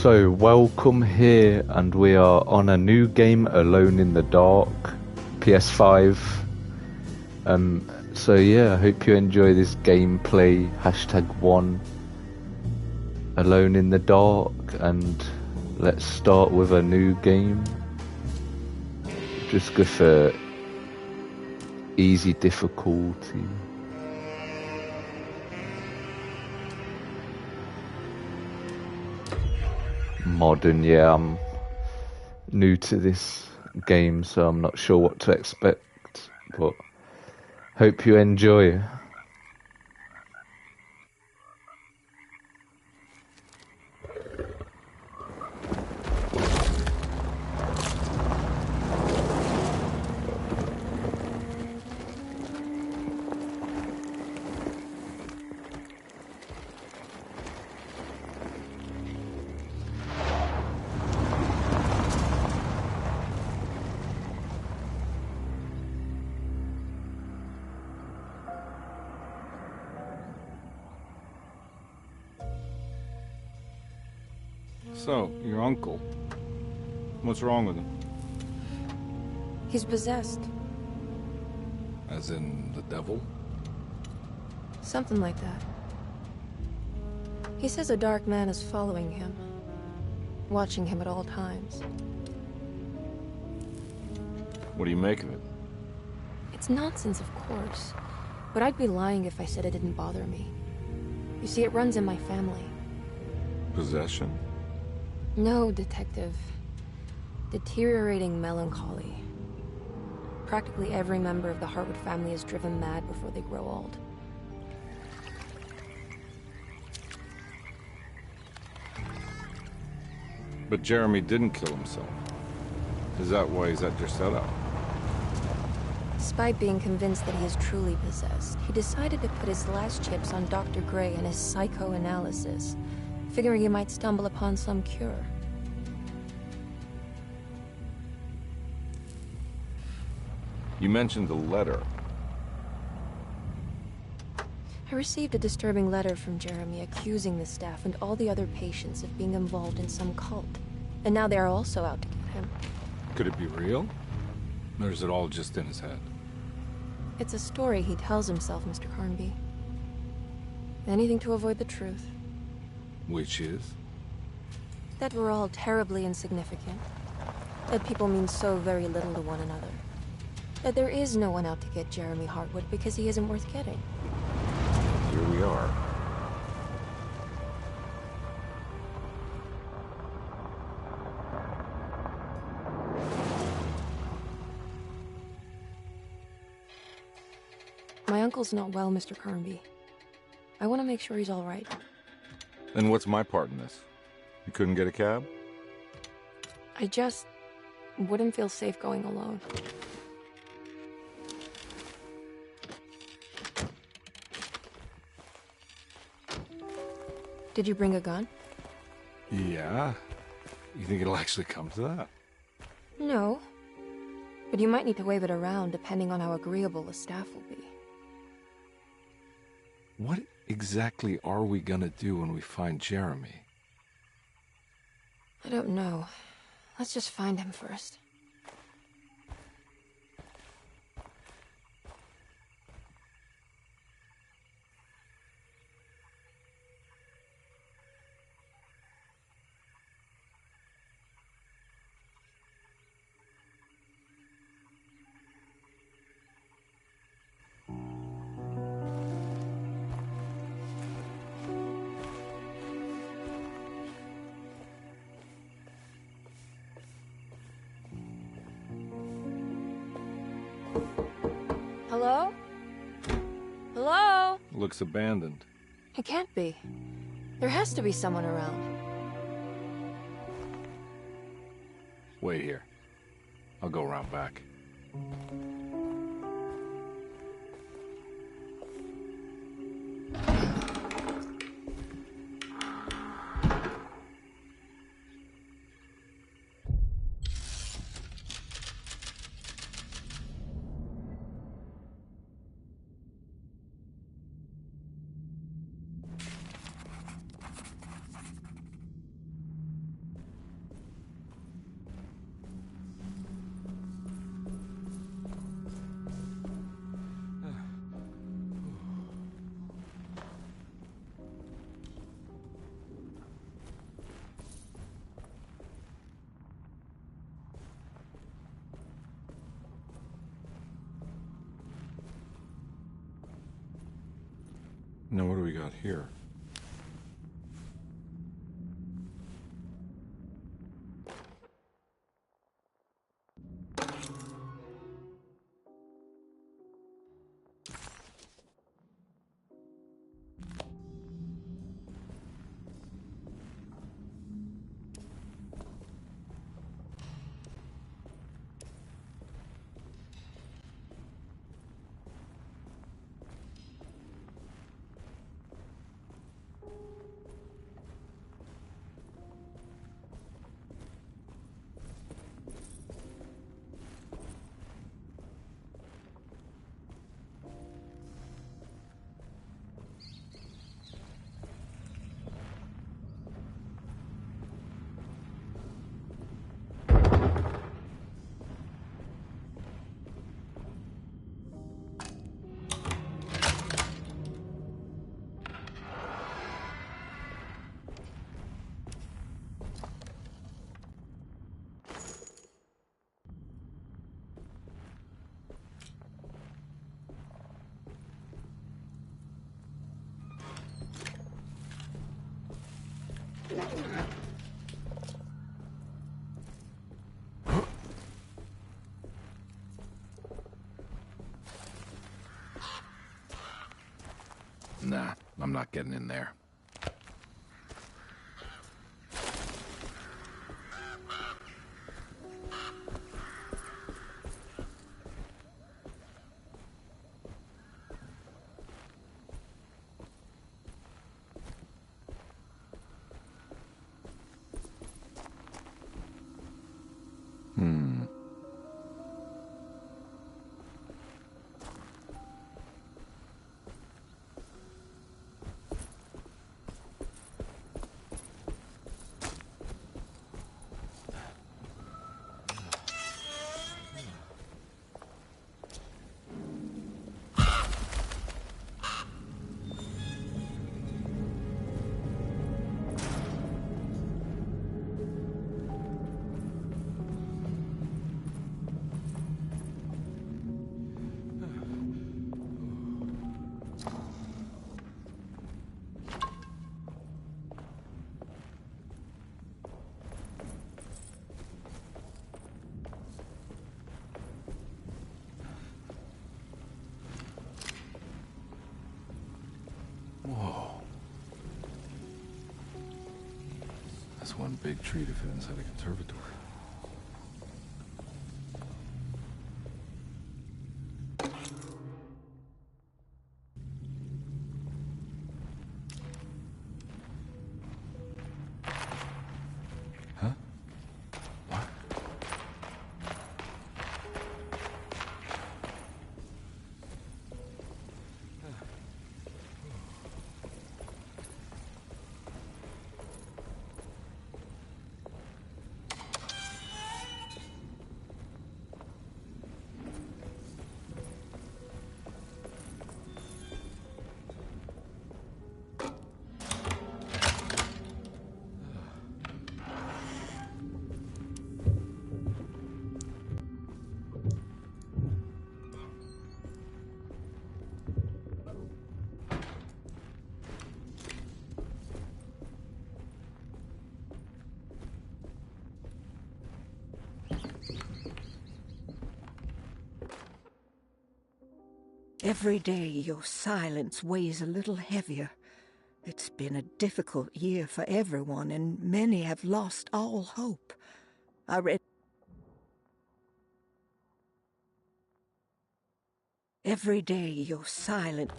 So, welcome here, and we are on a new game, Alone in the Dark, PS5. So yeah, I hope you enjoy this gameplay, #1, Alone in the Dark, and let's start with a new game. Just go for easy difficulty. Modern, yeah, I'm new to this game, so I'm not sure what to expect, but hope you enjoy. So, your uncle. What's wrong with him? He's possessed. As in the devil? Something like that. He says a dark man is following him, watching him at all times. What do you make of it? It's nonsense, of course, but I'd be lying if I said it didn't bother me. You see, it runs in my family. Possession? No, Detective. Deteriorating melancholy. Practically every member of the Hartwood family is driven mad before they grow old. But Jeremy didn't kill himself. Is that why he's at your setup? Despite being convinced that he is truly possessed, he decided to put his last chips on Dr. Gray and his psychoanalysis, figuring he might stumble upon some cure. You mentioned the letter. I received a disturbing letter from Jeremy accusing the staff and all the other patients of being involved in some cult. And now they are also out to get him. Could it be real? Or is it all just in his head? It's a story he tells himself, Mr. Carnby. Anything to avoid the truth. Which is? That we're all terribly insignificant. That people mean so very little to one another. That there is no one out to get Jeremy Hartwood because he isn't worth getting. Here we are. My uncle's not well, Mr. Carnby. I want to make sure he's all right. And what's my part in this? You couldn't get a cab? I just wouldn't feel safe going alone. Did you bring a gun? Yeah. You think it'll actually come to that? No. But you might need to wave it around depending on how agreeable the staff will be. What exactly are we gonna do when we find Jeremy? I don't know. Let's just find him first. Hello? Hello? Looks abandoned. It can't be. There has to be someone around. Wait here. I'll go around back. Now what do we got here? Nah, I'm not getting in there. Whoa. That's one big tree to fit inside a conservatory. Huh? What? Every day your silence weighs a little heavier. It's been a difficult year for everyone, and many have lost all hope. I read... Every day your silence...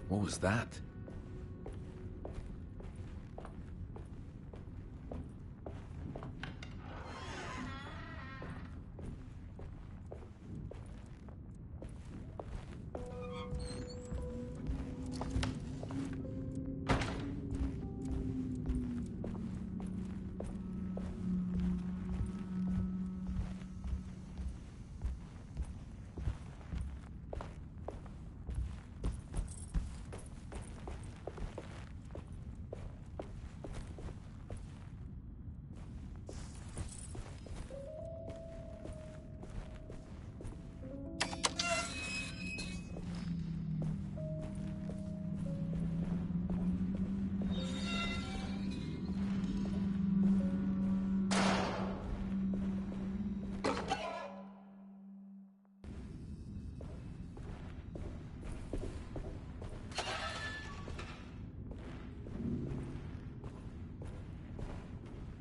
What was that?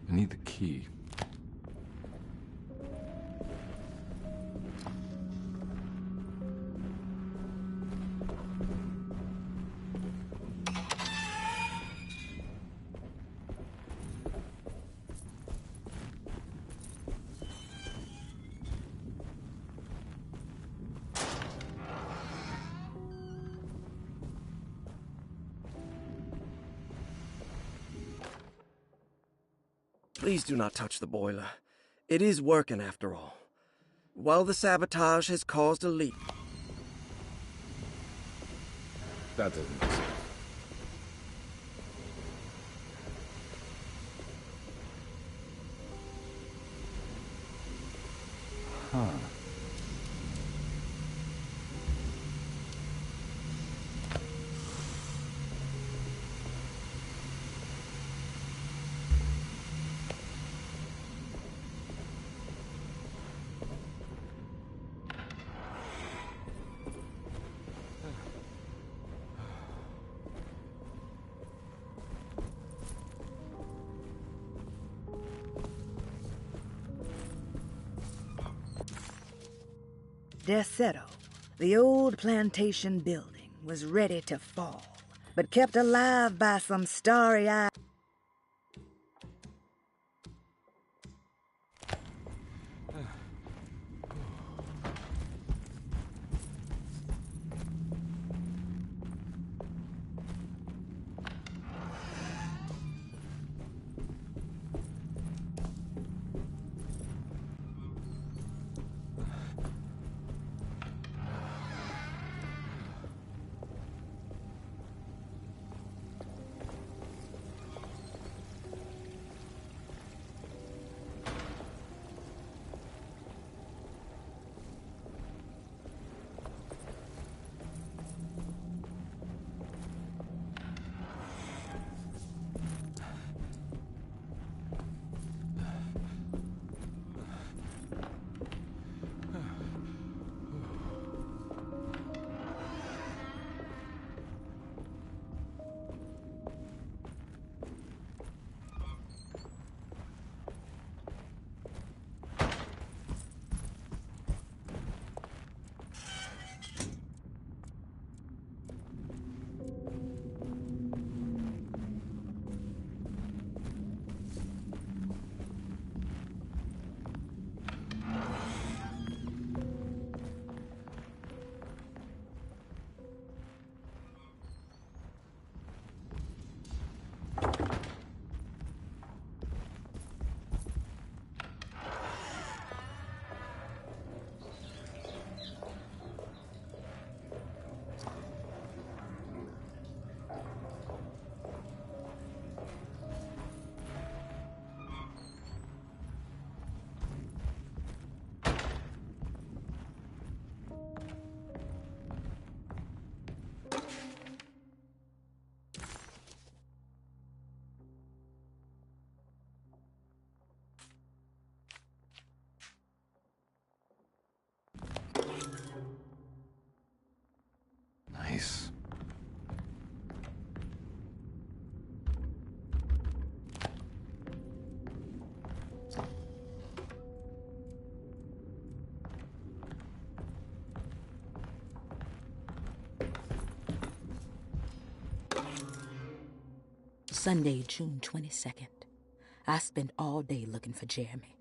I need the key. Please do not touch the boiler. It is working after all. While the sabotage has caused a leak. That doesn't make sense. Huh. Deseto, the old plantation building, was ready to fall, but kept alive by some starry-eyed... Sunday, June 22nd. I spent all day looking for Jeremy.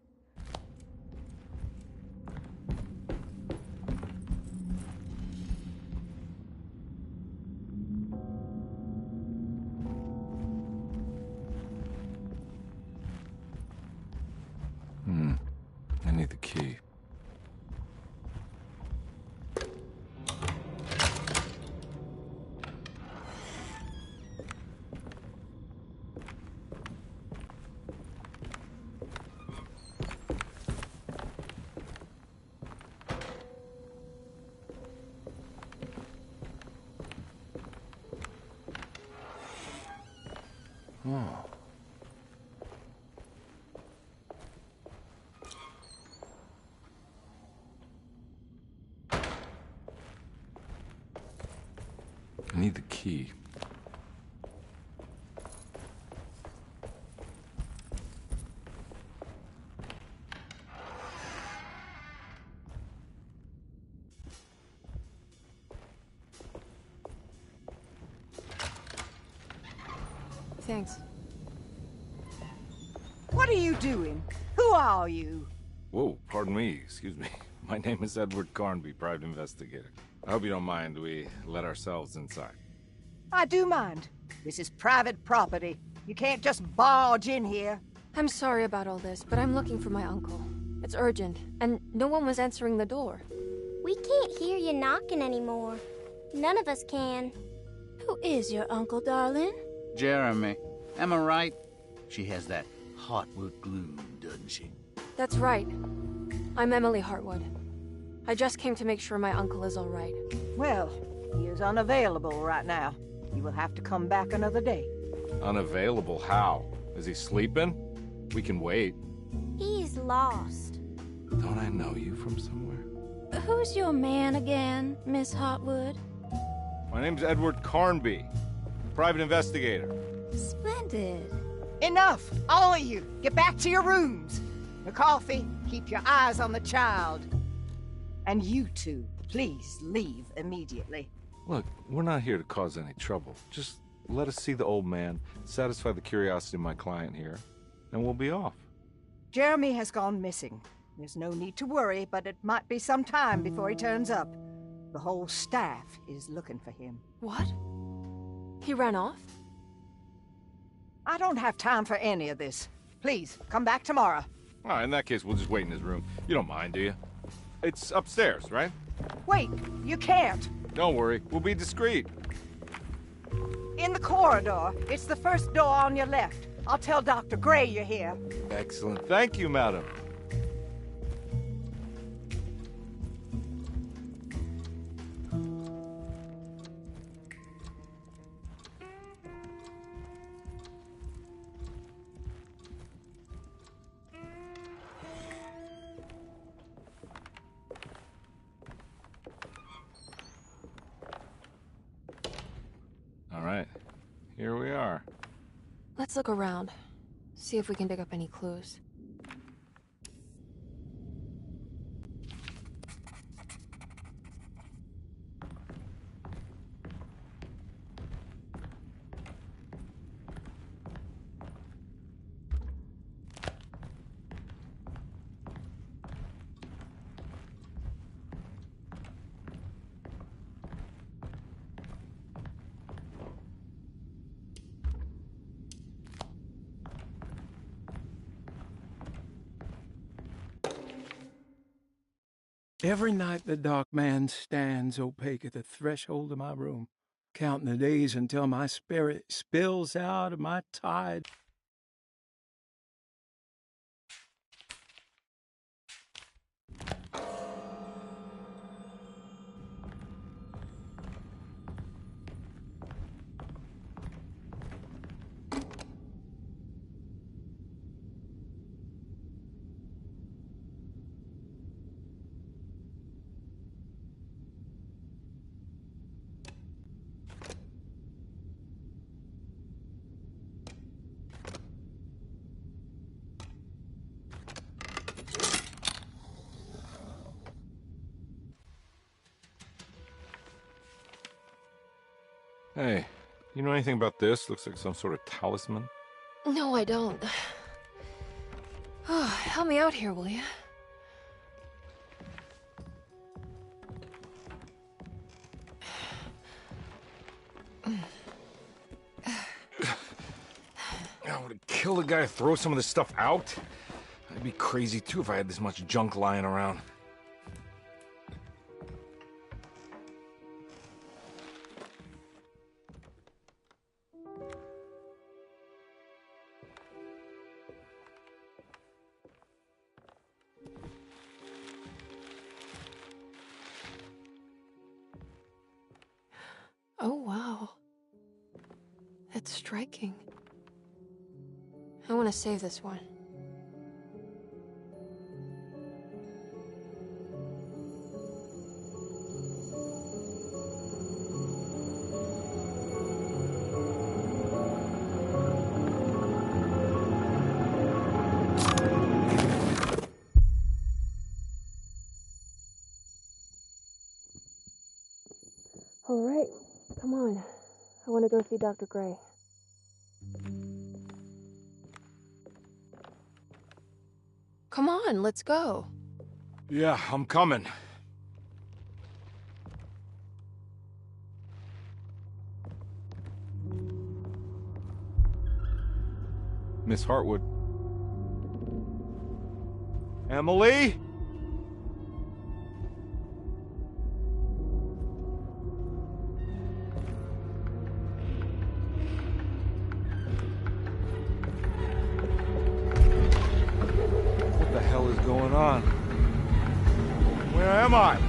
I need the key. Oh. I need the key. Thanks. What are you doing? Who are you? Whoa, pardon me, excuse me. My name is Edward Carnby, private investigator. I hope you don't mind we let ourselves inside. I do mind. This is private property. You can't just barge in here. I'm sorry about all this, but I'm looking for my uncle. It's urgent, and no one was answering the door. We can't hear you knocking anymore. None of us can. Who is your uncle, darling? Jeremy. Am I right? She has that Heartwood gloom, doesn't she? That's right. I'm Emily Hartwood. I just came to make sure my uncle is all right. Well, he is unavailable right now. You will have to come back another day. Unavailable how? Is he sleeping? We can wait. He's lost. Don't I know you from somewhere? Who's your man again, Miss Hartwood? My name's Edward Carnby, private investigator. Splendid. Enough! All of you! Get back to your rooms! McCarthy, keep your eyes on the child. And you two, please leave immediately. Look, we're not here to cause any trouble. Just let us see the old man, satisfy the curiosity of my client here, and we'll be off. Jeremy has gone missing. There's no need to worry, but it might be some time before he turns up. The whole staff is looking for him. What? He ran off? I don't have time for any of this. Please, come back tomorrow. All right, in that case, we'll just wait in his room. You don't mind, do you? It's upstairs, right? Wait, you can't. Don't worry, we'll be discreet. In the corridor. It's the first door on your left. I'll tell Dr. Gray you're here. Excellent. Thank you, madam. All right, here we are. Let's look around. See if we can dig up any clues. Every night the dark man stands opaque at the threshold of my room, counting the days until my spirit spills out of my tide. Hey, You know anything about this? Looks like some sort of talisman. No, I don't. Oh, help me out here, will you? I would kill the guy to throw some of this stuff out. I'd be crazy too if I had this much junk lying around. Oh, wow. That's striking. I want to save this one. All right, come on. I want to go see Dr. Gray. Come on, let's go. Yeah, I'm coming. Miss Hartwood. Emily? What the hell is going on? Where am I?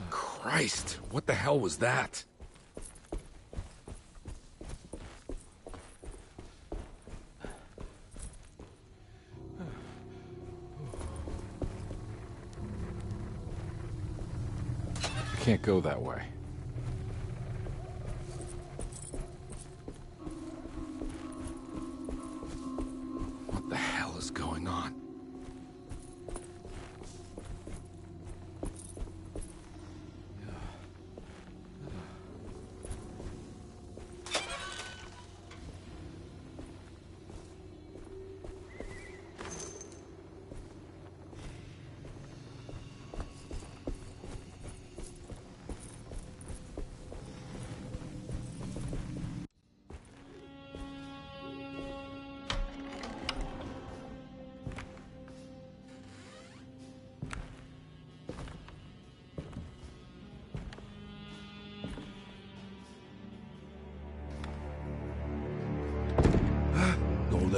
Christ, what the hell was that? Can't go that way.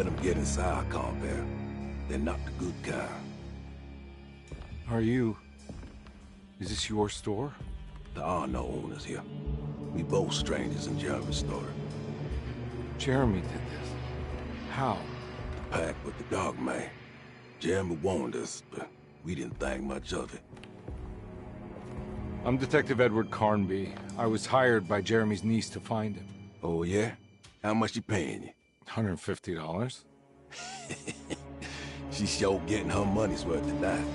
let them get inside, compare. They're not the good kind. Are you... Is this your store? There are no owners here. We both strangers in Jeremy's store. Jeremy did this. How? The pact with the dog man. Jeremy warned us, but we didn't think much of it. I'm Detective Edward Carnby. I was hired by Jeremy's niece to find him. Oh, yeah? How much she paying you? $150. She's sure getting her money's worth tonight.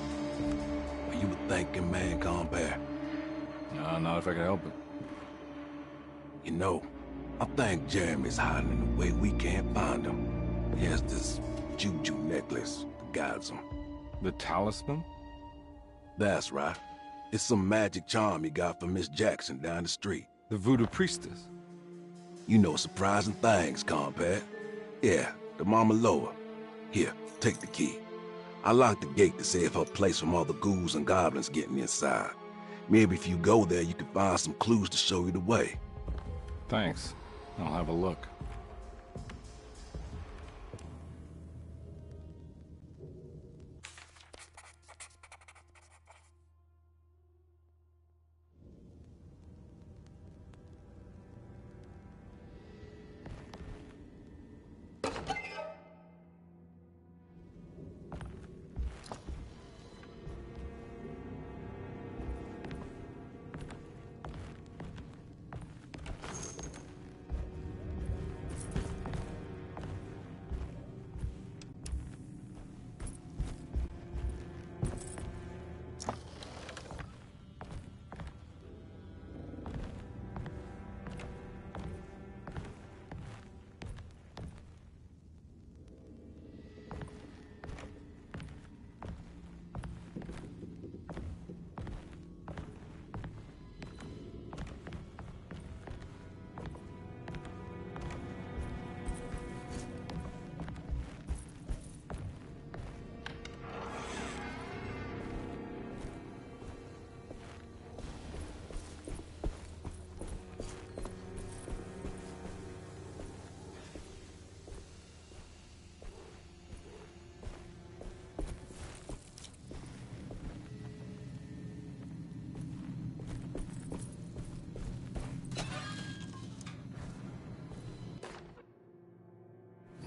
Are you a thinking man, compare? No, not if I can help it. You know, I think Jeremy's hiding in a way we can't find him. He has this juju necklace that guides him. The talisman? That's right. It's some magic charm he got from Miss Jackson down the street. The voodoo priestess? You know surprising things, compare. Yeah, the Mama Loa. Here, take the key. I locked the gate to save her place from all the ghouls and goblins getting inside. Maybe if you go there, you can find some clues to show you the way. Thanks. I'll have a look.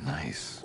Nice.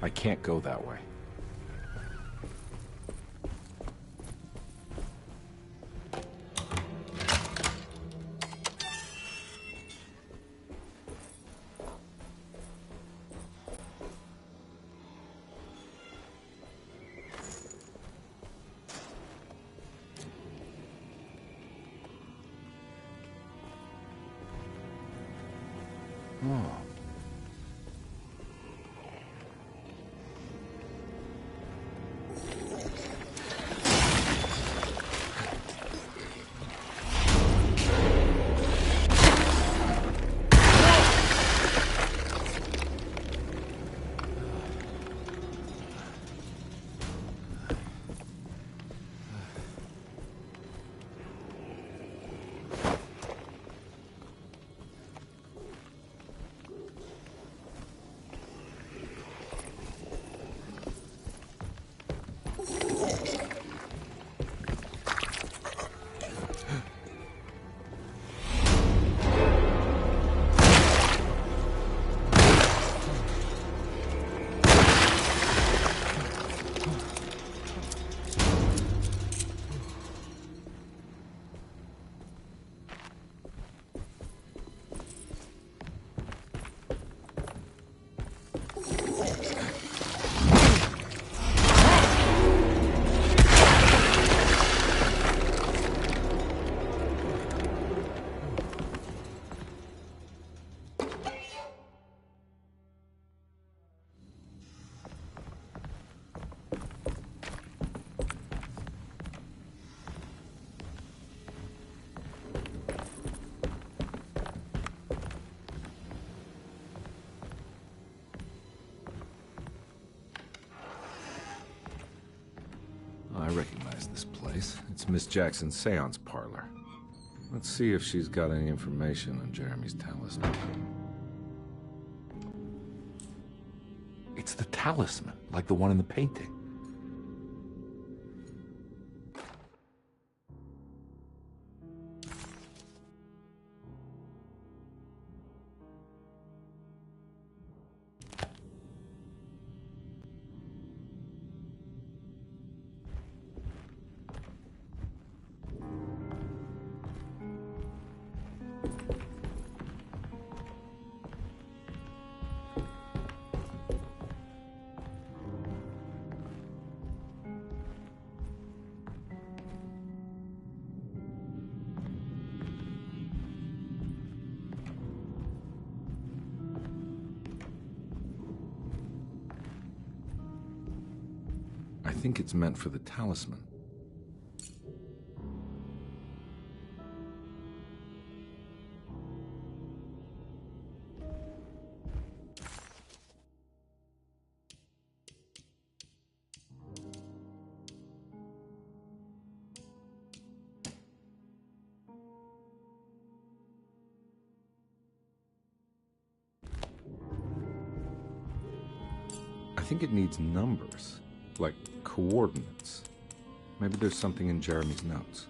I can't go that way. Oh. I recognize this place. It's Miss Jackson's seance parlor. Let's see if she's got any information on Jeremy's talisman. It's the talisman, like the one in the painting. I think it's meant for the talisman. I think it needs numbers, like coordinates. Maybe there's something in Jeremy's notes.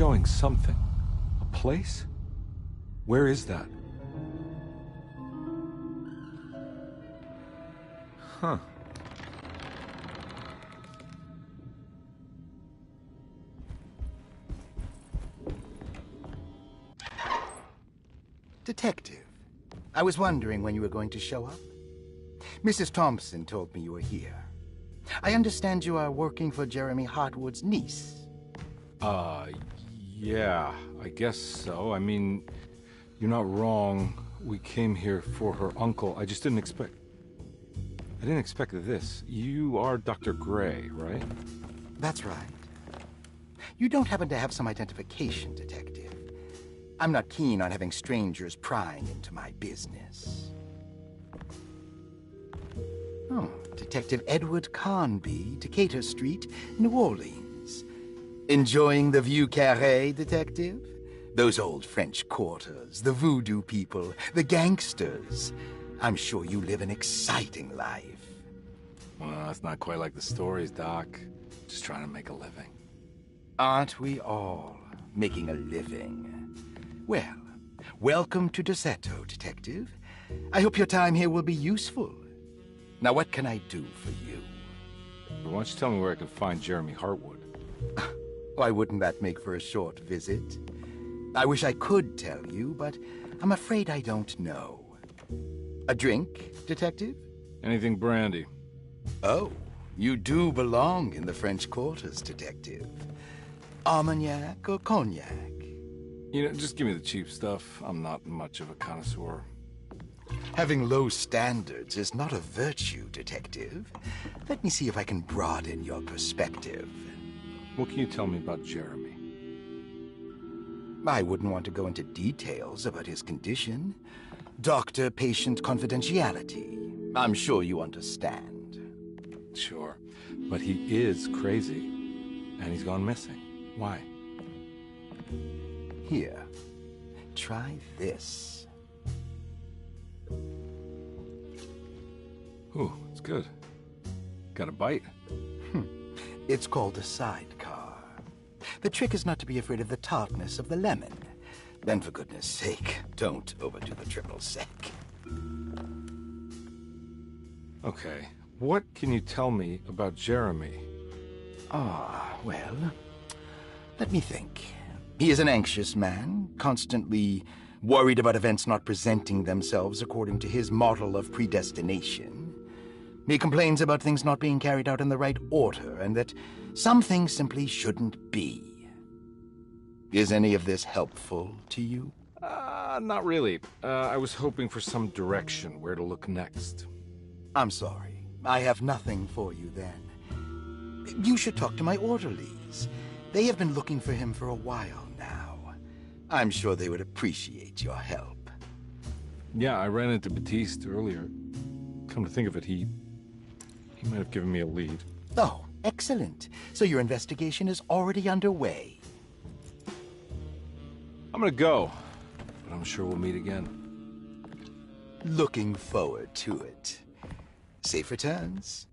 showing something. A place? Where is that? Huh. Detective, I was wondering when you were going to show up. Mrs. Thompson told me you were here. I understand you are working for Jeremy Hartwood's niece. Yeah, I guess so. I mean, you're not wrong. We came here for her uncle. I just didn't expect... I didn't expect this. You are Dr. Gray, right? That's right. You don't happen to have some identification, Detective. I'm not keen on having strangers prying into my business. Oh, Detective Edward Carnby, Decatur Street, New Orleans. Enjoying the Vieux Carré, Detective? Those old French quarters, the voodoo people, the gangsters. I'm sure you live an exciting life. Well, it's not quite like the stories, Doc. Just trying to make a living. Aren't we all making a living? Well, welcome to Deseto, Detective. I hope your time here will be useful. Now, what can I do for you? Why don't you tell me where I can find Jeremy Hartwood? Why wouldn't that make for a short visit? I wish I could tell you, but I'm afraid I don't know. A drink, Detective? Anything brandy. Oh, you do belong in the French quarters, Detective. Armagnac or cognac? You know, just give me the cheap stuff. I'm not much of a connoisseur. Having low standards is not a virtue, Detective. Let me see if I can broaden your perspective. What can you tell me about Jeremy? I wouldn't want to go into details about his condition. Doctor-patient confidentiality. I'm sure you understand. Sure, but he is crazy, and he's gone missing. Why? Here, try this. Ooh, it's good. Got a bite? It's called a sidecar. The trick is not to be afraid of the tartness of the lemon. Then, for goodness sake, don't overdo the triple sec. Okay, what can you tell me about Jeremy? Well, let me think. He is an anxious man, constantly worried about events not presenting themselves according to his model of predestination. He complains about things not being carried out in the right order, and that some things simply shouldn't be. Is any of this helpful to you? Not really. I was hoping for some direction where to look next. I'm sorry. I have nothing for you then. You should talk to my orderlies. They have been looking for him for a while now. I'm sure they would appreciate your help. Yeah, I ran into Batiste earlier. Come to think of it, he might have given me a lead. Oh, excellent. So your investigation is already underway. I'm gonna go, but I'm sure we'll meet again. Looking forward to it. Safe returns.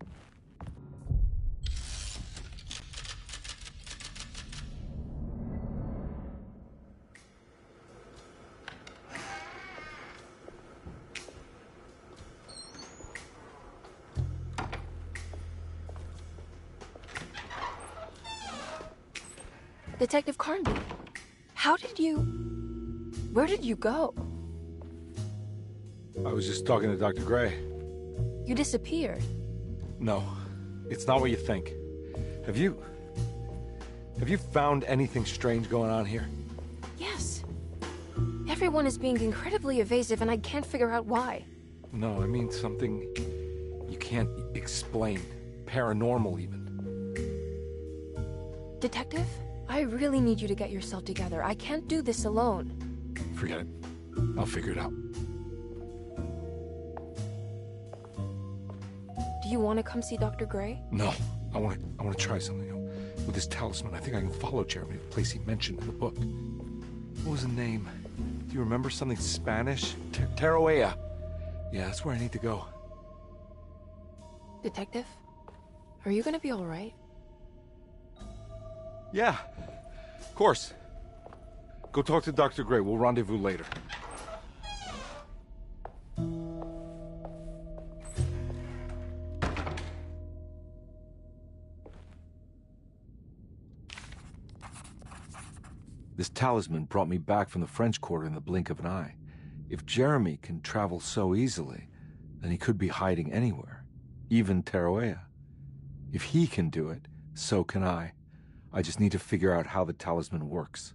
Detective Carnby, where did you go? I was just talking to Dr. Gray. You disappeared. No, it's not what you think. Have you found anything strange going on here? Yes. Everyone is being incredibly evasive and I can't figure out why. No, I mean something you can't explain. Paranormal, even. Detective, I really need you to get yourself together. I can't do this alone. Forget it. I'll figure it out. Do you want to come see Dr. Gray? No, I want to try something. With this talisman, I think I can follow Jeremy to the place he mentioned in the book. What was the name? Do you remember something Spanish? Tarawea. Yeah, that's where I need to go. Detective, are you gonna be all right? Yeah, of course. Go talk to Dr. Gray. We'll rendezvous later. This talisman brought me back from the French Quarter in the blink of an eye. If Jeremy can travel so easily, then he could be hiding anywhere, even Tarawea. If he can do it, so can I. I just need to figure out how the talisman works.